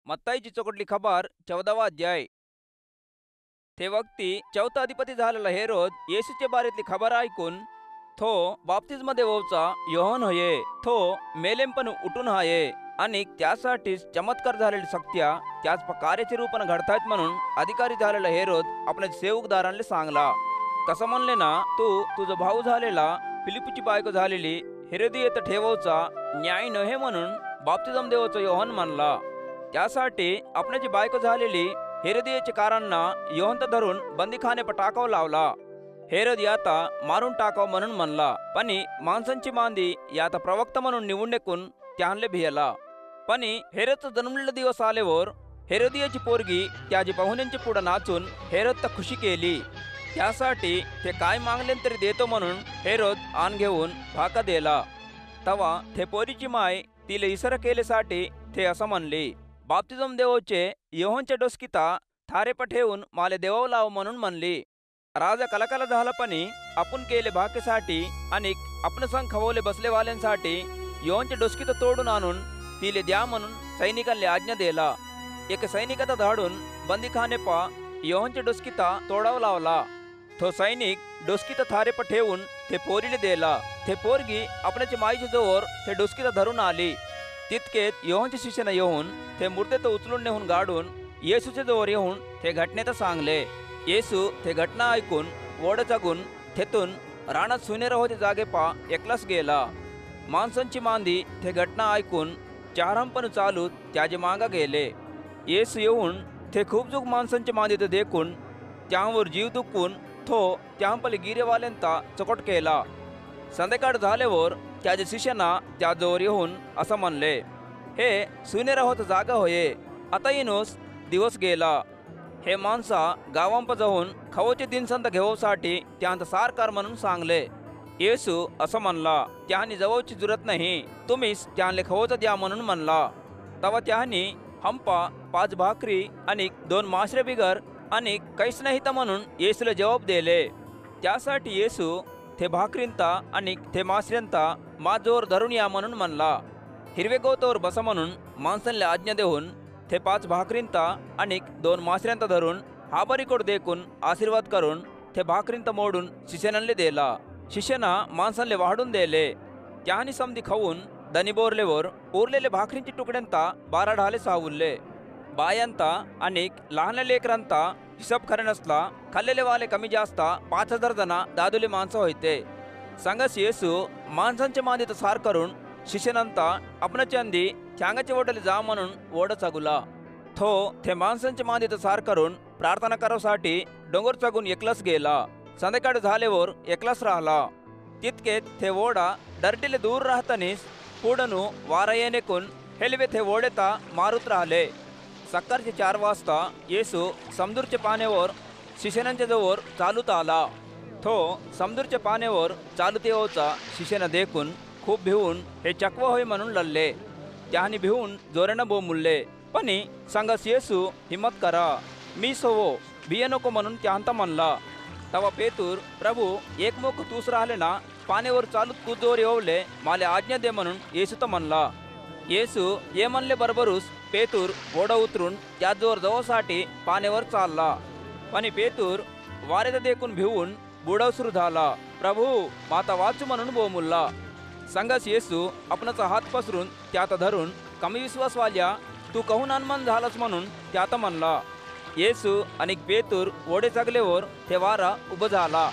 मत्ताईची चोकटली खबर 14वा अध्याय। ते वक्ती चौथा अधिपती झालेला हेरोद येशूचे बारीतली खबर ऐकून थो बाप्तिस्मा देवचा योहान होये थो मेलेम पण उठून हाये आणि त्यासाठीच चमत्कार झालेली सक्त्या त्याच कार्याचे रूपाने घडतायत म्हणून अधिकारी झालेला हेरोद आपल्या सेवकदारांना सांगला। कसं म्हणले ना, तू तुझा भाऊ झालेला फिलिपची बायको झालेली हेरोदियेत ठेवचा न्याय नव्हे म्हणून बाप्तिस्मा देवचा योहान म्हणला। त्यासाठी आपल्याची बायको झालेली हेरोदियेच्या कारांना योहान धरून बंदीखाने टाकाव लावला। हेरोद याता मारून टाकाव म्हणून म्हणला, पण माणसांची मांदी याता प्रवक्ता म्हणून निवडणेकून त्यांना भियला। पण हेरोदचा जन्मलेला दिवस आल्यावर हेरोदियाची पोरगी त्याची पाहुण्यांच्या पुढे नाचून हेरोद खुशी केली। त्यासाठी ते काय मागले तरी देतो म्हणून हेरोद आण घेऊन भाका दिला। तवा ते पोरीची माय तिला इसर केल्यासाठी ते असं म्हणले, बाप्तिस्मा देवचे योहानच्या डोसकीता थारे ठेवून माले देवाव लाव म्हणून म्हणली। राजा कलकला झाला, पण आपण केले भाकेसाठी आणि आपण संग खवले बसलेवाल्यांसाठी योहानच्या डोसकीता तोडून आणून तिले द्या म्हणून सैनिकांनी आज्ञा दिला। एक सैनिकाचा धाडून बंदीखाने योहानच्या डोसकीता तोडाव लावला। तो सैनिक डोसकीता थारे ठेवून ते पोरीले दिला। ते पोरगी आपल्याच्या माईच्या जवळ ते डोसकीता धरून आली। तितकेत योहानच्या शिष्यानं येऊन ते मूर्तेत उचलून नेऊन गाडून येसूच्या जवळ येऊन ते घटनेत सांगले। येसू ते घटना ऐकून ओढचागून तेथून रानात सुनेर होते जागे एकलाच गेला। माणसांची मांदी ते घटना ऐकून चारंपण चालूत त्याचे मागा गेले। येसू येऊन ते खूप जुग माणसांची मांदी ते देखून त्यावर जीव दुखून तो त्यांपले गिरेवाल्यांता चकोट केला। संध्याकाळ झाल्यावर त्याच्या शिष्यांना त्याजवळ येऊन असं म्हणले, हे सुनेर होत जागा होये, आता येणूस दिवस गेला। हे माणसा गावांप जाऊन खवचे दिनसंत घेऊसाठी त्यांत सारकार म्हणून सांगले। येसू असं म्हणला, त्यांनी जवळची जरूरत नाही, तुम्हीच त्यांना खवचं द्या म्हणून म्हणला। तवा त्यांनी हंपा 5 भाकरी आणि 2 मासरे बिगर आणि काहीच नाही तर म्हणून येसूला जवाब दिले। त्यासाठी येसू ते भाकरींता आणि ते मासऱ्यांता माझ्यावर धरून या म्हणून म्हणला। हिरवे गवतावर बसा म्हणून माणसांना आज्ञा देऊन ते 5 भाकरींता आणि 2 मासऱ्यांता धरून हाबरीकोड देखून आशीर्वाद करून ते भाकरींता मोडून शिष्यानांना दिला। शिष्याना माणसांना वाढून दिले। त्यांनी समधी खाऊन दनी बोरलेवर उरलेले भाकरींची तुकड्यांता 12 ढाले सावुरले। बायांता आणि लहान लेकरांता हिसाब खरे नसला खाल्लेले वाले कमी जास्त 5000 जना दादुले माणसं होते। संगस येसू माणसांच्या मांदीत सार करून शिष्यानंता आपणाच्या अंदी चांगाचे वडले जा म्हणून ओढ चागुला। तो ते माणसांच्या मांदीत सार करून प्रार्थना करासाठी डोंगर चागून एकलाच गेला। संध्याकाळ झाल्यावर एकलाच राहिला। तितकेत ते ओढा डरटीले दूर राहतानीच पुढनू वारा येणेकून हेलवे ते ओढेता मारुत राहिले। सकाळचे 4 वाजता येसू समुद्रच्या पाण्यावर शिष्यानांच्या जवळ चालूत आला। तो समुद्रच्या पाण्यावर चालूत येऊचा शिष्यानं देखून खूप भिवून हे चकवा होय म्हणून लढले। त्यांनी भिवून जोरानं बोंबुलले, पण संगस येसू हिम्मत करा, मी सोवो, भिय नको म्हणून त्यांता म्हणला। तवा पेतूर, प्रभू एकमुख तूच राहिले ना, पाण्यावर चालूत तू जोर येवले माले आज्ञा दे म्हणून येसू तर म्हणला। येसू ये म्हणले बरोबरूस पेतूर ओढा उतरून त्या जोर जवळसाठी पाण्यावर चालला। पण पेतूर वारेत देखून भिवून बुडाव सुरू झाला, प्रभू माता वाचू म्हणून बोंबुलला। संगस येसू आपणाचा हात पसरून त्यात धरून कमी विश्वास वाल्या तू कहून अनमान झालास म्हणून त्यात म्हणला। येसू आणि पेतूर ओढे चागल्यावर ते वारा उभं झाला।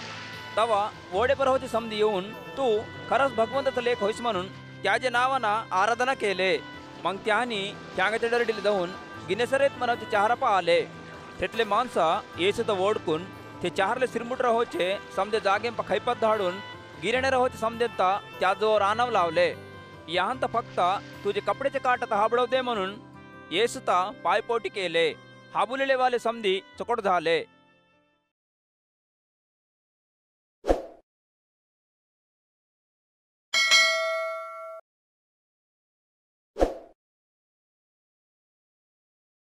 तवा ओढे परहोचे समधी येऊन तू खरंच भगवंताचा लेख होईस म्हणून त्याच्या नावाना आराधना केले। मग त्यांनी त्यागाच्या डरडीला जाऊन गिनेसरेत मनाचे 4 आले। तिथले माणसा येसूत ओढकून ते 4 सिरमुट रहोचे समजे जागे खैपत धाडून गिरणे रहोचे समजेता त्याजवळ आणाव लावले। यांत फक्त तुझे कपड्याचे काटात हाबडव दे म्हणून येसूता पायपोटी केले। हाबुलेले वाले समधी चकोट झाले।